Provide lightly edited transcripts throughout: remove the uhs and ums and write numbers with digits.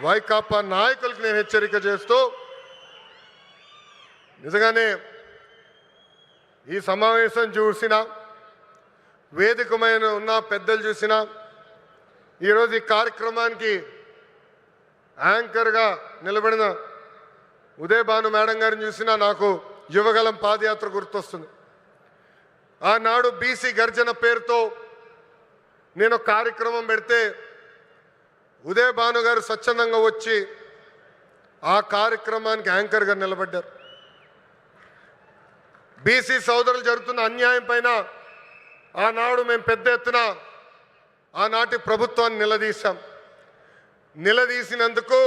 వైకాపా నాయకులకు నేను హెచ్చరిక చేస్తూ నిజంగానే ఈ సమావేశం చూసినా వేదికమైన ఉన్న పెద్దలు చూసినా ఈరోజు ఈ కార్యక్రమానికి యాంకర్గా నిలబడిన ఉదయభాను మేడం గారిని చూసినా నాకు యువగలం పాదయాత్ర గుర్తొస్తుంది. ఆనాడు బీసీ గర్జన పేరుతో నేను కార్యక్రమం పెడితే ఉదయభాను గారు స్వచ్ఛందంగా వచ్చి ఆ కార్యక్రమానికి యాంకర్గా నిలబడ్డారు. బీసీ సోదరులు జరుగుతున్న అన్యాయం పైన ఆనాడు మేము పెద్ద ఎత్తున ఆనాటి ప్రభుత్వాన్ని నిలదీశాం. నిలదీసినందుకు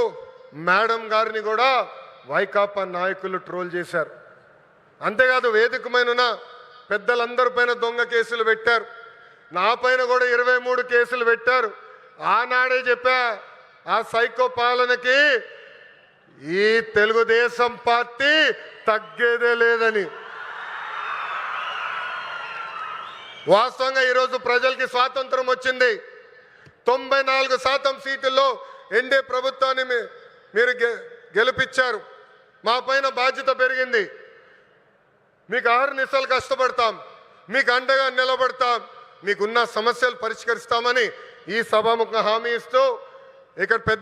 మేడం గారిని కూడా వైకాపా నాయకులు ట్రోల్ చేశారు. అంతేకాదు వేదికమైన పెద్దలందరి పైన దొంగ కేసులు పెట్టారు. నా పైన కూడా 23 కేసులు పెట్టారు. ఆనాడే చెప్పా ఆ సైకో పాలనకి ఈ తెలుగుదేశం పార్టీ తగ్గేదే లేదని. వాస్తవంగా ఈరోజు ప్రజలకి స్వాతంత్రం వచ్చింది. 94% సీటుల్లో ఎన్డీఏ ప్రభుత్వాన్ని మీరు గెలిపించారు. మా పైన బాధ్యత పెరిగింది. మీకు అహర్నిశలు కష్టపడతాం, మీకు అండగా నిలబడతాం, మీకున్న సమస్యలు పరిష్కరిస్తామని ఈ సభాముఖంగా హామీ ఇస్తూ ఇక్కడ పెద్ద